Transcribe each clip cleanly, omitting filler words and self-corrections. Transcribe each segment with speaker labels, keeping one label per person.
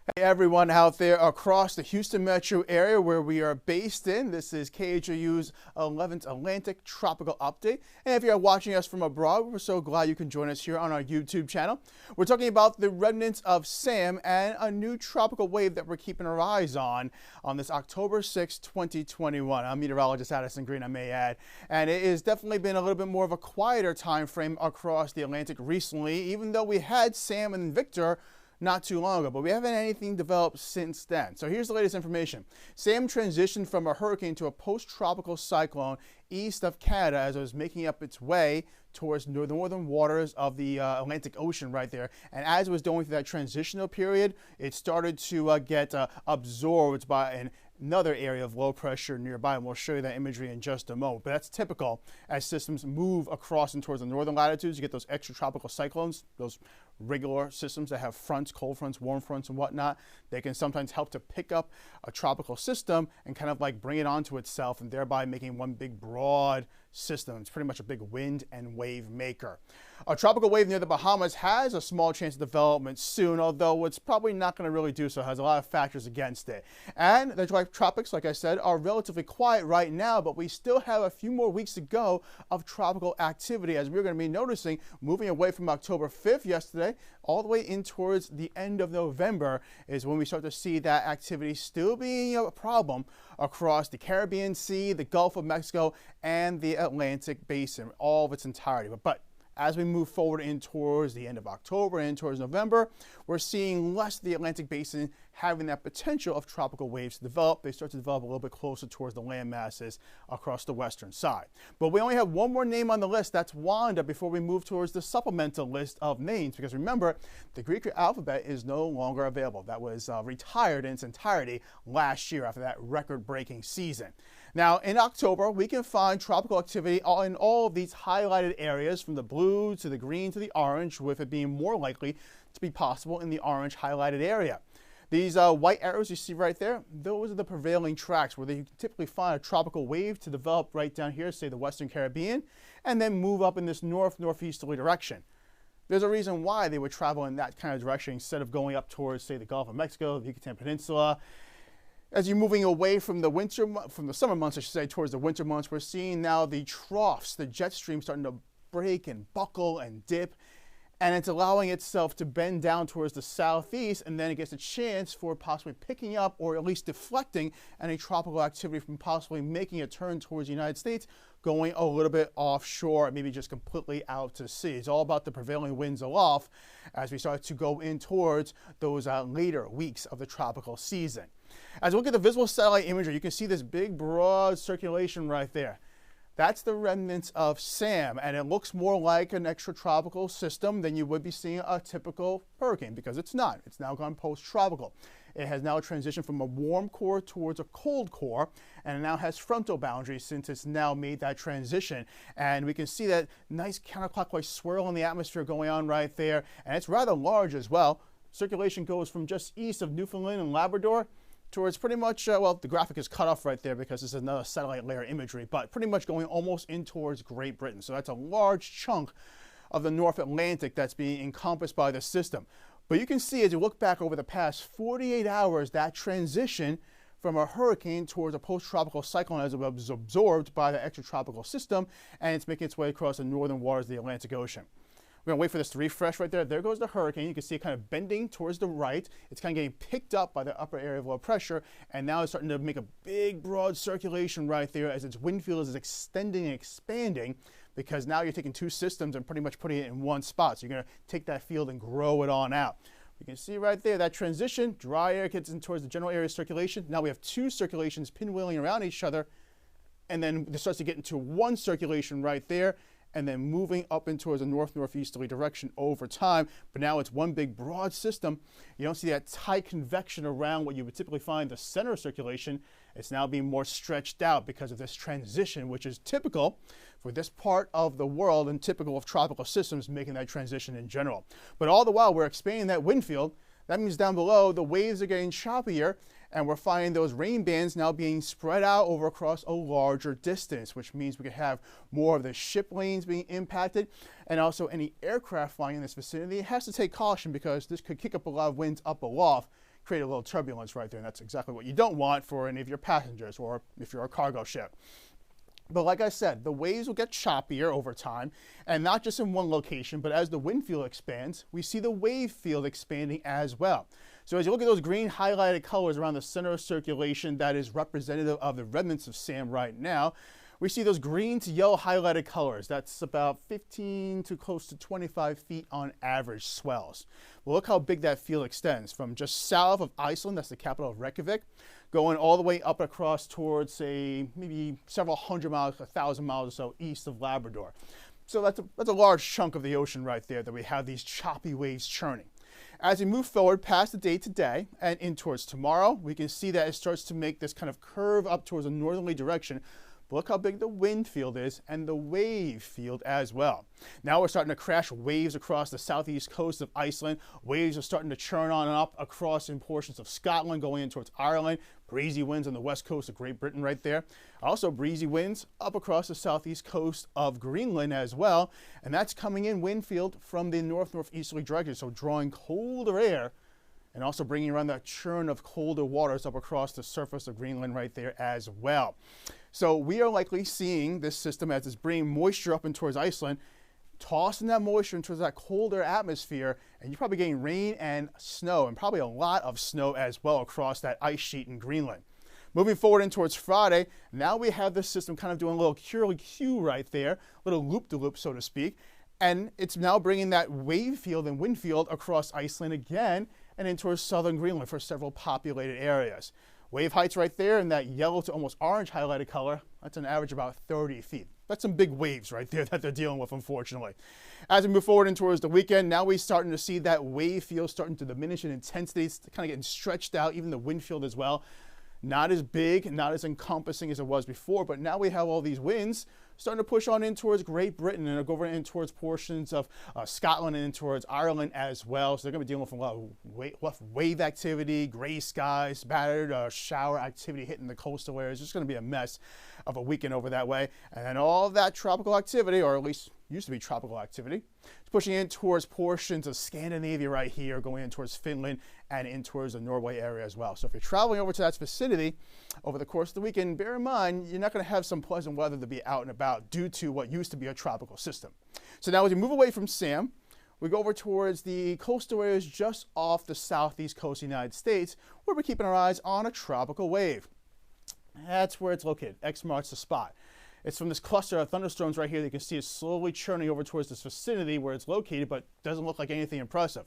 Speaker 1: Hey everyone out there across the Houston metro area where we are based in. This is KHOU's 11th Atlantic Tropical Update. And if you're watching us from abroad, we're so glad you can join us here on our YouTube channel. We're talking about the remnants of Sam and a new tropical wave that we're keeping our eyes on this October 6, 2021. I'm Meteorologist Addison Green, I may add. And it has definitely been a little bit more of a quieter time frame across the Atlantic recently, even though we had Sam and Victor not too long ago, but we haven't had anything developed since then. So here's the latest information. Sam transitioned from a hurricane to a post-tropical cyclone east of Canada as it was making up its way towards the northern waters of the Atlantic Ocean right there. And as it was going through that transitional period, it started to get absorbed by another area of low pressure nearby, and we'll show you that imagery in just a moment. But that's typical as systems move across and towards the northern latitudes. You get those extratropical cyclones, those regular systems that have fronts, cold fronts, warm fronts, and whatnot. They can sometimes help to pick up a tropical system and kind of like bring it onto itself, and thereby making one big broad system. It's pretty much a big wind and wave maker. A tropical wave near the Bahamas has a small chance of development soon, although it's probably not going to really do so. It has a lot of factors against it. And the tropics, like I said, are relatively quiet right now, but we still have a few more weeks to go of tropical activity, as we're going to be noticing moving away from October 5th yesterday all the way in towards the end of November is when we start to see that activity still being a problem across the Caribbean Sea, the Gulf of Mexico, and the Atlantic Basin, all of its entirety. But as we move forward in towards the end of October and towards November, we're seeing less of the Atlantic Basin having that potential of tropical waves to develop. They start to develop a little bit closer towards the land masses across the western side. But we only have one more name on the list. That's Wanda, before we move towards the supplemental list of names. Because remember, the Greek alphabet is no longer available. That was retired in its entirety last year after that record-breaking season. Now, in October, we can find tropical activity in all of these highlighted areas, from the blue to the green to the orange, with it being more likely to be possible in the orange highlighted area. These white arrows you see right there, those are the prevailing tracks where you typically find a tropical wave to develop right down here, say the Western Caribbean, and then move up in this northeasterly direction. There's a reason why they would travel in that kind of direction instead of going up towards, say, the Gulf of Mexico, the Yucatan Peninsula. As you're moving away from the summer months, I should say, towards the winter months, we're seeing now the troughs, the jet stream starting to break and buckle and dip, and it's allowing itself to bend down towards the southeast, and then it gets a chance for possibly picking up or at least deflecting any tropical activity from possibly making a turn towards the United States, going a little bit offshore, maybe just completely out to sea. It's all about the prevailing winds aloft as we start to go in towards those later weeks of the tropical season. As we look at the visible satellite imagery, you can see this big broad circulation right there. That's the remnants of Sam, and it looks more like an extratropical system than you would be seeing a typical hurricane, because it's not. It's now gone post-tropical. It has now transitioned from a warm core towards a cold core, and it now has frontal boundaries since it's now made that transition. And we can see that nice counterclockwise swirl in the atmosphere going on right there, and it's rather large as well. Circulation goes from just east of Newfoundland and Labrador towards pretty much, well, the graphic is cut off right there because this is another satellite layer imagery, but pretty much going almost in towards Great Britain. So that's a large chunk of the North Atlantic that's being encompassed by the system. But you can see as you look back over the past 48 hours, that transition from a hurricane towards a post-tropical cyclone as it was absorbed by the extratropical system, and it's making its way across the northern waters of the Atlantic Ocean. We're going to wait for this to refresh right there. There goes the hurricane. You can see it kind of bending towards the right. It's kind of getting picked up by the upper area of low pressure, and now it's starting to make a big, broad circulation right there as its wind field is extending and expanding, because now you're taking two systems and pretty much putting it in one spot. So you're going to take that field and grow it on out. You can see right there that transition. Dry air gets in towards the general area of circulation. Now we have two circulations pinwheeling around each other, and then it starts to get into one circulation right there, and then moving up in towards a northeasterly direction over time. But now it's one big broad system. You don't see that tight convection around what you would typically find the center of circulation. It's now being more stretched out because of this transition, which is typical for this part of the world and typical of tropical systems making that transition in general. But all the while we're expanding that wind field. That means down below the waves are getting choppier, and we're finding those rain bands now being spread out over across a larger distance, which means we could have more of the ship lanes being impacted, and also any aircraft flying in this vicinity has to take caution, because this could kick up a lot of winds up aloft, create a little turbulence right there, and that's exactly what you don't want for any of your passengers or if you're a cargo ship. But like I said, the waves will get choppier over time, and not just in one location, but as the wind field expands, we see the wave field expanding as well. So as you look at those green highlighted colors around the center of circulation that is representative of the remnants of Sam right now, we see those green to yellow highlighted colors. That's about 15 to close to 25 feet on average swells. Well, look how big that field extends from just south of Iceland, that's the capital of Reykjavik, going all the way up across towards, say, maybe several hundred miles, 1,000 miles or so east of Labrador. So that's a large chunk of the ocean right there that we have these choppy waves churning. As we move forward past the day today and in towards tomorrow, we can see that it starts to make this kind of curve up towards a northerly direction. But look how big the wind field is and the wave field as well. Now we're starting to crash waves across the southeast coast of Iceland. Waves are starting to churn on and up across in portions of Scotland, going in towards Ireland. Breezy winds on the west coast of Great Britain right there. Also breezy winds up across the southeast coast of Greenland as well. And that's coming in wind field from the north-northeasterly direction, so drawing colder air and also bringing around that churn of colder waters up across the surface of Greenland right there as well. So we are likely seeing this system as it's bringing moisture up and towards Iceland, tossing that moisture into that colder atmosphere, and you're probably getting rain and snow, and probably a lot of snow as well across that ice sheet in Greenland. Moving forward in towards Friday, now we have this system kind of doing a little KHOU right there, a little loop-de-loop, so to speak, and it's now bringing that wave field and wind field across Iceland again and in towards southern Greenland for several populated areas. Wave heights right there in that yellow to almost orange highlighted color, that's an average about 30 feet. That's some big waves right there that they're dealing with, unfortunately. As we move forward in towards the weekend, now we're starting to see that wave field starting to diminish in intensity. It's kind of getting stretched out, even the wind field as well. Not as big, not as encompassing as it was before, but now we have all these winds starting to push on in towards Great Britain and go over in towards portions of Scotland and in towards Ireland as well. So they're going to be dealing with a lot of wave activity, gray skies, battered shower activity hitting the coastal areas. It's just going to be a mess of a weekend over that way. And then all of that tropical activity, or at least used to be tropical activity, it's pushing in towards portions of Scandinavia right here, going in towards Finland and in towards the Norway area as well. So if you're traveling over to that vicinity over the course of the weekend, bear in mind you're not going to have some pleasant weather to be out and about due to what used to be a tropical system. So now as we move away from Sam, we go over towards the coastal areas just off the southeast coast of the United States, where we're keeping our eyes on a tropical wave. That's where it's located. X marks the spot. It's from this cluster of thunderstorms right here that you can see it slowly churning over towards this vicinity where it's located, but doesn't look like anything impressive.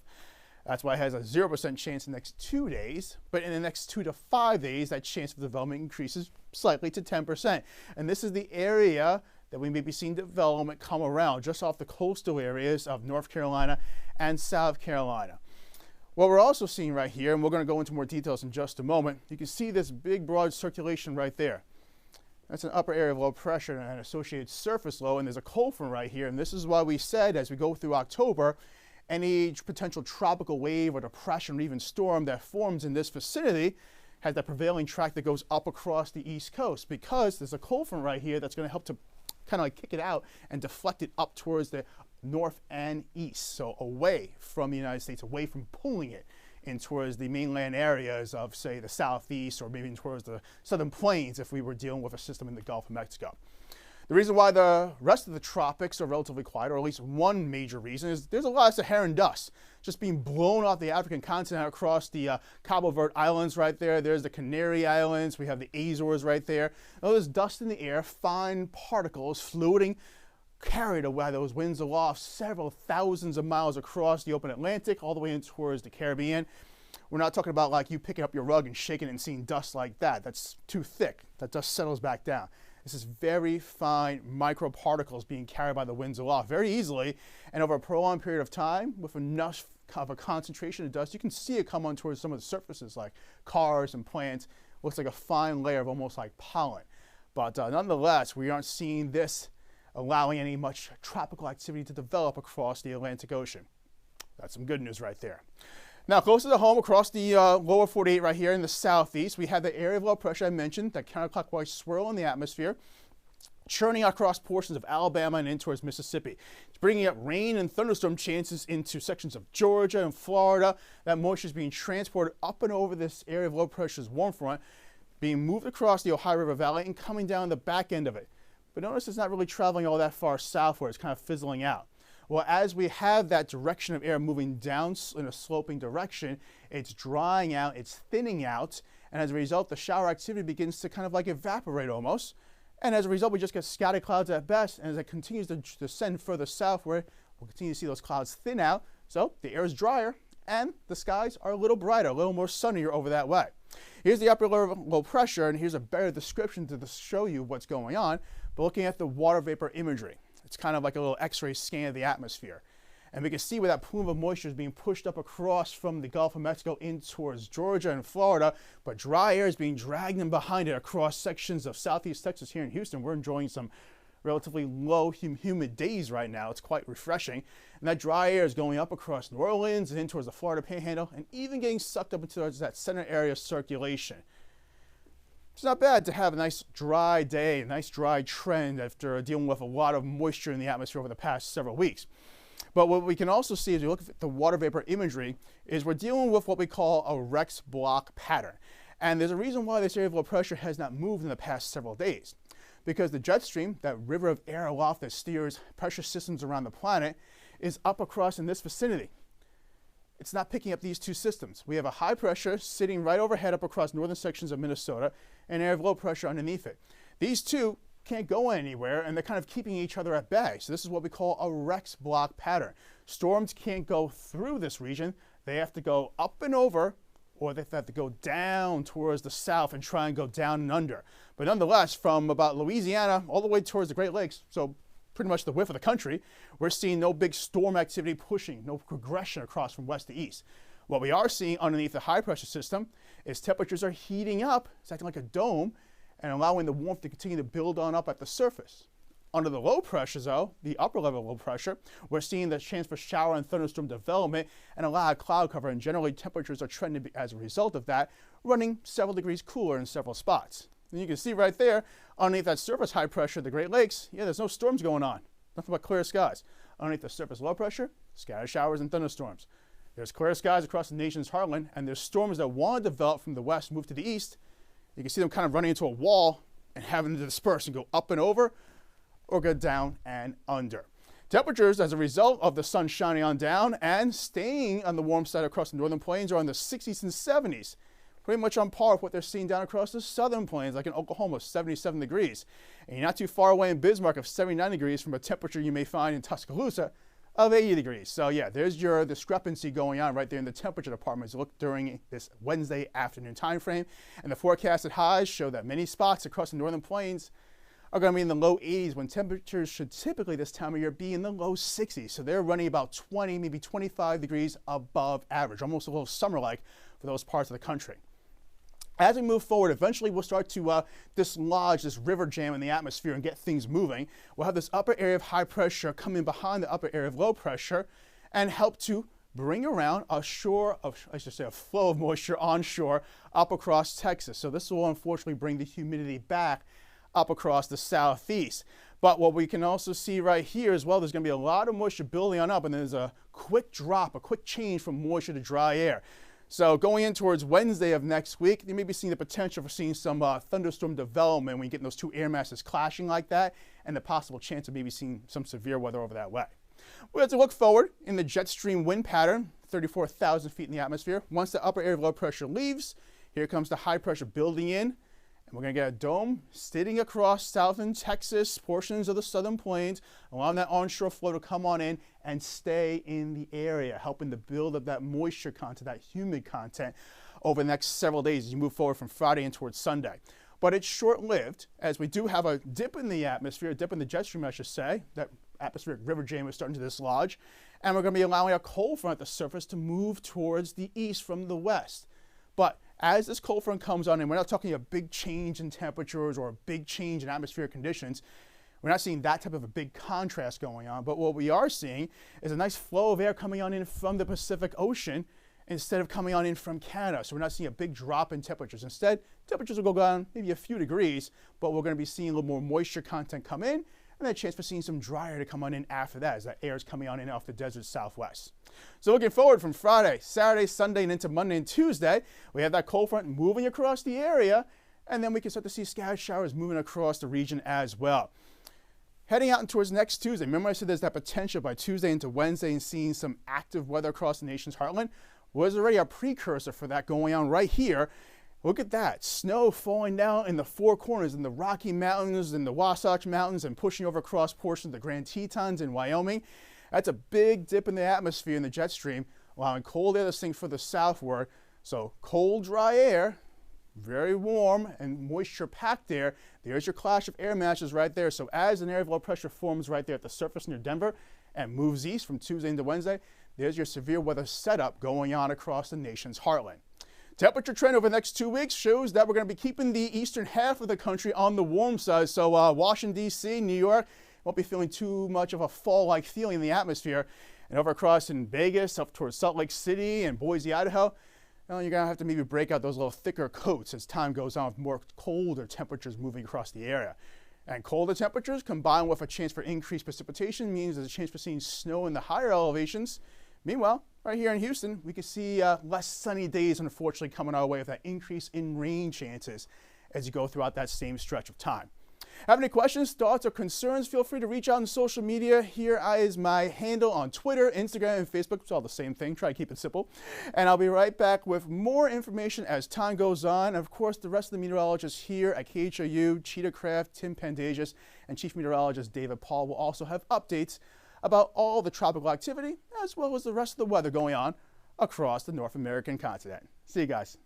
Speaker 1: That's why it has a 0% chance in the next 2 days, but in the next 2 to 5 days, that chance of development increases slightly to 10%. And this is the area that we may be seeing development come around just off the coastal areas of North Carolina and South Carolina. What we're also seeing right here, and we're going to go into more details in just a moment, you can see this big broad circulation right there. That's an upper area of low pressure and an associated surface low, and there's a cold front right here. And this is why we said as we go through October, any potential tropical wave or depression or even storm that forms in this vicinity has that prevailing track that goes up across the east coast, because there's a cold front right here that's going to help to kind of like kick it out and deflect it up towards the north and east, so away from the United States, away from pulling it in towards the mainland areas of, say, the southeast or maybe towards the southern plains if we were dealing with a system in the Gulf of Mexico. The reason why the rest of the tropics are relatively quiet, or at least one major reason, is there's a lot of Saharan dust just being blown off the African continent across the Cabo Verde Islands right there. There's the Canary Islands. We have the Azores right there. Now, there's dust in the air, fine particles floating, carried away by those winds aloft several thousands of miles across the open Atlantic, all the way in towards the Caribbean. We're not talking about like you picking up your rug and shaking it and seeing dust like that. That's too thick. That dust settles back down. This is very fine microparticles being carried by the winds aloft very easily, and over a prolonged period of time, with enough of a concentration of dust, you can see it come on towards some of the surfaces like cars and plants. Looks like a fine layer of almost like pollen. But nonetheless, we aren't seeing this allowing any much tropical activity to develop across the Atlantic Ocean. That's some good news right there. Now, closer to home, across the lower 48 right here in the southeast, we have the area of low pressure I mentioned, that counterclockwise swirl in the atmosphere. churning across portions of Alabama and in towards Mississippi. It's bringing up rain and thunderstorm chances into sections of Georgia and Florida. That moisture is being transported up and over this area of low pressure's warm front, being moved across the Ohio River Valley and coming down the back end of it. But notice it's not really traveling all that far southward. It's kind of fizzling out. Well, as we have that direction of air moving down in a sloping direction, it's drying out, it's thinning out, and as a result, the shower activity begins to kind of like evaporate almost. And as a result, we just get scattered clouds at best, and as it continues to descend further southward, we'll continue to see those clouds thin out, so the air is drier, and the skies are a little brighter, a little more sunnier over that way. Here's the upper low pressure, and here's a better description to show you what's going on, but looking at the water vapor imagery. It's kind of like a little X-ray scan of the atmosphere. And we can see where that plume of moisture is being pushed up across from the Gulf of Mexico in towards Georgia and Florida, but dry air is being dragged in behind it across sections of southeast Texas here in Houston. We're enjoying some relatively low humid days right now. It's quite refreshing. And that dry air is going up across New Orleans and in towards the Florida Panhandle and even getting sucked up into that center area circulation. It's not bad to have a nice dry day, a nice dry trend after dealing with a lot of moisture in the atmosphere over the past several weeks. But what we can also see as we look at the water vapor imagery is we're dealing with what we call a Rex block pattern. And there's a reason why this area of low pressure has not moved in the past several days. Because the jet stream, that river of air aloft that steers pressure systems around the planet, is up across in this vicinity. It's not picking up these two systems. We have a high pressure sitting right overhead up across northern sections of Minnesota and an area of low pressure underneath it. These two can't go anywhere, and they're kind of keeping each other at bay. So this is what we call a Rex block pattern. Storms can't go through this region. They have to go up and over, or they have to go down towards the south and try and go down and under. But nonetheless, from about Louisiana all the way towards the Great Lakes, so pretty much the width of the country, we're seeing no big storm activity pushing, no progression across from west to east. What we are seeing underneath the high pressure system is temperatures are heating up. It's acting like a dome and allowing the warmth to continue to build on up at the surface. Under the low pressure, though, the upper level of low pressure, we're seeing the chance for shower and thunderstorm development and a lot of cloud cover, and generally temperatures are trending as a result of that, running several degrees cooler in several spots. And you can see right there, underneath that surface high pressure, the Great Lakes, yeah, there's no storms going on. Nothing but clear skies. Underneath the surface low pressure, scattered showers and thunderstorms. There's clear skies across the nation's heartland, and there's storms that want to develop from the west, move to the east. You can see them kind of running into a wall and having to disperse and go up and over or go down and under. Temperatures, as a result of the sun shining on down and staying on the warm side across the northern plains, are in the 60s and 70s. Pretty much on par with what they're seeing down across the southern plains, like in Oklahoma, 77 degrees. And you're not too far away in Bismarck of 79 degrees from a temperature you may find in Tuscaloosa of 80 degrees. So yeah, there's your discrepancy going on right there in the temperature department as you look during this Wednesday afternoon time frame. And the forecasted highs show that many spots across the northern plains are going to be in the low 80s when temperatures should typically this time of year be in the low 60s. So they're running about 20, maybe 25 degrees above average, almost a little summer-like for those parts of the country. As we move forward, eventually we'll start to dislodge this river jam in the atmosphere and get things moving. We'll have this upper area of high pressure come in behind the upper area of low pressure and help to bring around a flow of moisture onshore up across Texas. So this will unfortunately bring the humidity back up across the southeast. But what we can also see right here as well, there's going to be a lot of moisture building on up, and there's a quick drop, a quick change from moisture to dry air. So going in towards Wednesday of next week, you may be seeing the potential for seeing some thunderstorm development when you get those two air masses clashing like that, and the possible chance of maybe seeing some severe weather over that way. We have to look forward in the jet stream wind pattern, 34,000 feet in the atmosphere. Once the upper area of low pressure leaves, here comes the high pressure building in. And we're going to get a dome sitting across southern Texas, portions of the southern plains, allowing that onshore flow to come on in and stay in the area, helping to build up that moisture content, that humid content over the next several days as you move forward from Friday and towards Sunday. But it's short-lived, as we do have a dip in the atmosphere, a dip in the jet stream, I should say. That atmospheric river jam is starting to dislodge. And we're going to be allowing a cold front at the surface to move towards the east from the west. But as this cold front comes on, and we're not talking a big change in temperatures or a big change in atmospheric conditions, we're not seeing that type of a big contrast going on. But what we are seeing is a nice flow of air coming on in from the Pacific Ocean, instead of coming on in from Canada. So we're not seeing a big drop in temperatures. Instead, temperatures will go down maybe a few degrees, but we're going to be seeing a little more moisture content come in, and then a chance for seeing some drier to come on in after that as that air is coming on in off the desert southwest. So looking forward from Friday, Saturday, Sunday, and into Monday and Tuesday, we have that cold front moving across the area, and then we can start to see scattered showers moving across the region as well. Heading out towards next Tuesday, remember I said there's that potential by Tuesday into Wednesday and seeing some active weather across the nation's heartland? Well, there's already a precursor for that going on right here. Look at that, snow falling down in the Four Corners, in the Rocky Mountains, in the Wasatch Mountains, and pushing over across portions of the Grand Tetons in Wyoming. That's a big dip in the atmosphere in the jet stream, allowing cold air to sink further southward. So cold, dry air, very warm and moisture-packed air. There's your clash of air masses right there. So as an area of low pressure forms right there at the surface near Denver and moves east from Tuesday into Wednesday, there's your severe weather setup going on across the nation's heartland. Temperature trend over the next 2 weeks shows that we're going to be keeping the eastern half of the country on the warm side. So Washington, D.C., New York won't be feeling too much of a fall-like feeling in the atmosphere. And over across in Vegas, up towards Salt Lake City and Boise, Idaho, well, you're going to have to maybe break out those little thicker coats as time goes on with more colder temperatures moving across the area. And colder temperatures combined with a chance for increased precipitation means there's a chance for seeing snow in the higher elevations. Meanwhile, right here in Houston, we can see less sunny days, unfortunately, coming our way with that increase in rain chances as you go throughout that same stretch of time. Have any questions, thoughts, or concerns? Feel free to reach out on social media. Here is my handle on Twitter, Instagram, and Facebook. It's all the same thing. Try to keep it simple. And I'll be right back with more information as time goes on. And of course, the rest of the meteorologists here at KHOU, Cheetah Craft, Tim Pandagius, and Chief Meteorologist David Paul will also have updates about all the tropical activity as well as the rest of the weather going on across the North American continent. See you guys.